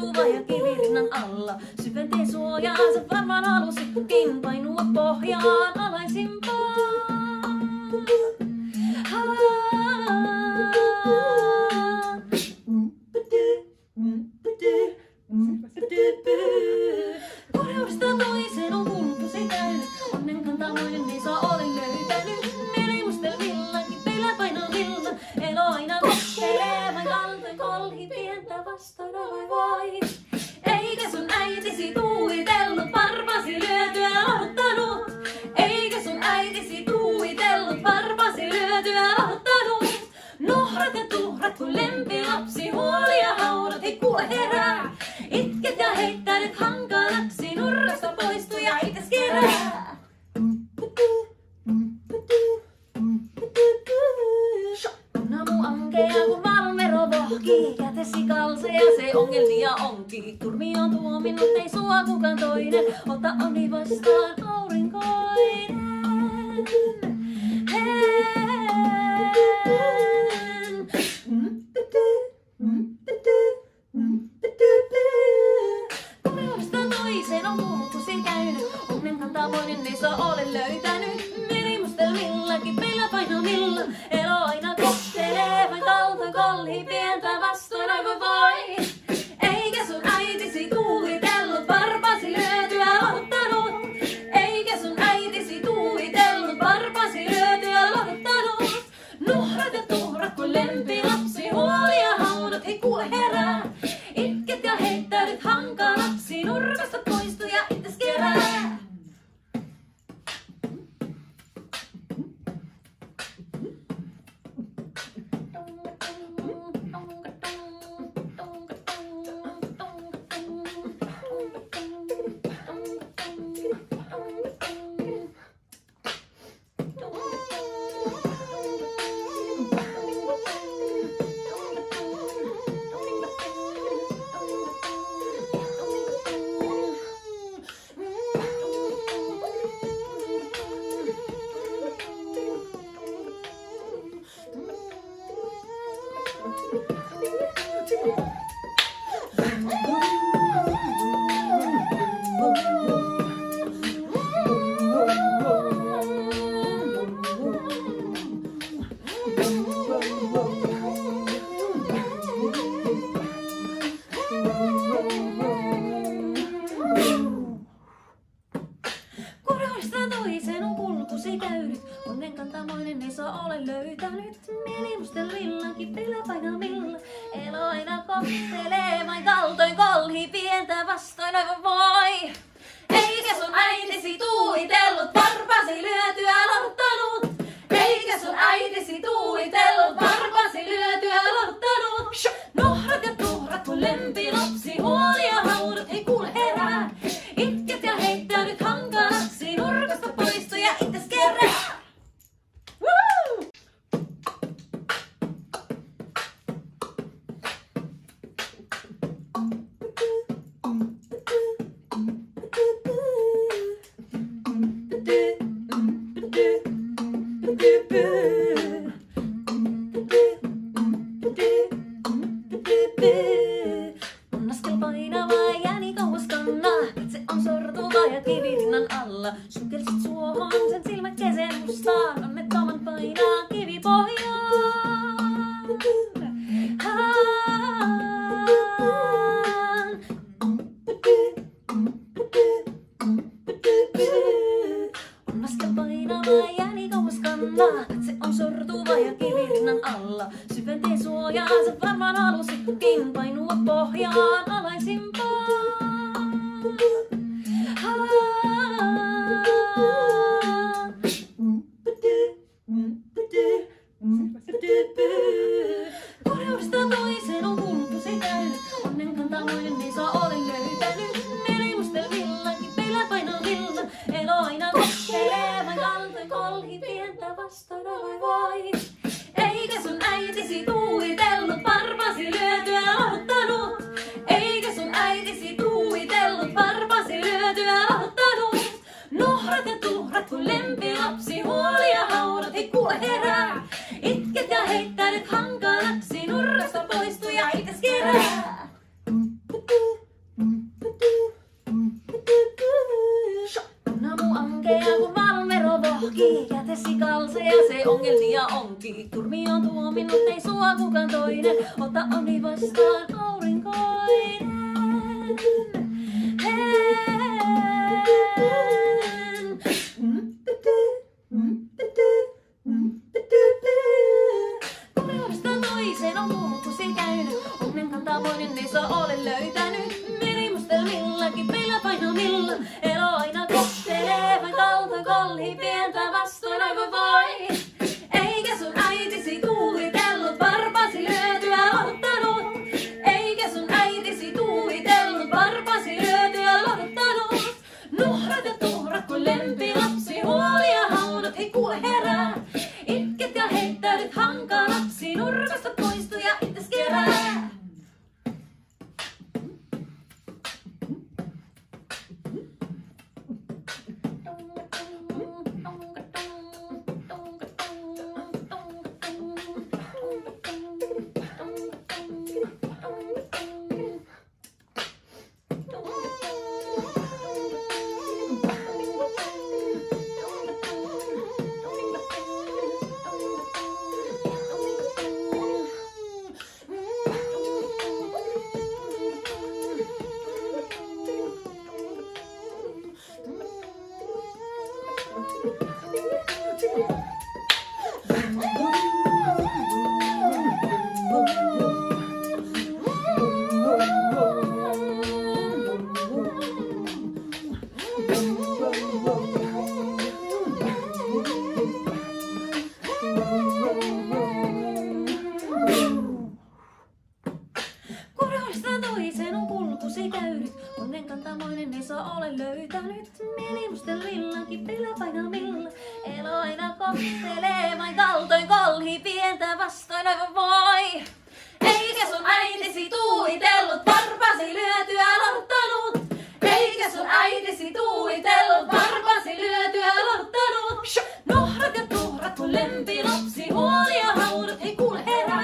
sortuva ja kivirinnan alla. Syventiin suojaansa varmaan halusitkin painua pohjaan alaisimpaan. Koreudesta toiseen on kulkusi käynyt, onnen kantamoinen ei saa olen löytänyt. Merimustelmilla, kipeillä painavilla, elo aina kohtelee vain kaltoin kolhi pientä vastoina vai. Eikä sun äitisi tuuitellut, varpasi lyötyä aloittanut. Eikä sun äitisi tuuitellut, varpasi lyötyä aloittanut. Nohrat ja tuhrat kun lempilapsi, huoli ja haudat ei kuule herää. Itket ja heittänyt hankalaksi, nurrasta poistu ja ites kerää. Kun aamu ankea, kun valvero vohkii, kätesi kalseja se ongelmia onkin. Turmi on tuominut, ei sua kukaan toinen, ota onni vastaan aurinkoinen. Koreudesta toiseen on kulkusi käynyt, onnen kantamoinen ei saa ole löytänyt. Merimustelmilla, kipeillä painavilla, elo aina kohtelee vain kaltoin kolhi pientä vastoin aivan voi. Eikä sun äitisi tuuitellut, varpasi lyötyä aloittanut. Eikä sun äitisi tuuitellut, varpasi lyötyä aloittanut. Nuhrat ja tuhrat kun lempilapsi, huoli ja haudat ei kuule herää. Itket ja heittäydyt hankalaksi, nurkasta poistu ja ites kerää. Koreudesta toiseen on kulkusi käynyt, onnen kantamoinen ei saa ole löytänyt. Merimustelmilla, kipeillä painavilla, elo aina kohtelee vain kaltoin kolhi pientä vastoin aivan voi. Eikä sun äitisi tuuitellut, varpasi lyötyä aloittanut. Eikä sun äitisi tuuitellut, varpasi lyötyä aloittanut. Nohrat ja tuhrat kun lempilapsi, huoli ja haudat ei kuule herää. Itket ja heittäydyt hankalaksi, nurkasta poistu ja ites kerää. Woo! On askel painava jääni kauas kannaa, katse on sortuva ja kivirinnan alla. Sukelsit suohon, sen silmät keseen mustaan, onnettoman painaa kivipohjaan. On askel painava jääni kauas kannaa, katse on sortuva ja kivirinnan alla. Syventiin suojaansa varmaan halusitkin painua pohjaan alaisimpaan. Koreudesta toiseen on kulkusi käynyt, onnen kantamoinen ei saa ole löytänyt. Merimustelmilla, kipeillä painavilla, elo aina kohtelee vain kaltoin kolhi pientä vastoin vai voi. Eikä sun äitisi tuuitellut, varpasi lyötyä aloittanut. Eikä sun äitisi tuuitellut, varpasi lyötyä aloittanut. Nohrat ja tuhrat kun lempilapsi, huoli ja haudat ei kuule herää. Itket ja heittänyt hankalaksi, nurrasta poistu ja ites kerää. kalseja, se ongelmia onkin. Turmi on tuominut, ei sua kukaan toinen. Ota onni vastaan aurinkoinen. Kuuleudesta toiseen on kulkusi käynyt. Onnen kantavoinen ei saa ole löytänyt. Merimustelmillakin peillä painamilla. Elo aina kohtelee vain kaltoin kolhi pientä vastoin aivan voi. Eikä sun äitisi tuuitellut varpasi lyötyä odottanut. Eikä sun äitisi tuuitellut varpasi lyötyä odottanut. Nuhrat ja tuhrat kuin lempilapsi, huoli ja haunat ei kuule herää. Itket ja heittäydyt hankalaksi, nurkasta poistu ja itses kerää. Kuroista toiseen on kulkusi käynyt. Onnen kantamoinen ei saa ole löytänyt. Mielimustelmillakin peillä painamilla. Elo aina kohtelee vain kaltoin kolhi pientä vastoin aivan voi. Eikä sun äitisi tuuitellut varpasi lyötyä lorttanut. Eikä sun äitisi tuuitellut varpasi lyötyä lorttanut. Nuhrat ja tuhrat kun lempilapsi, huoli ja haunat ei kuule herää.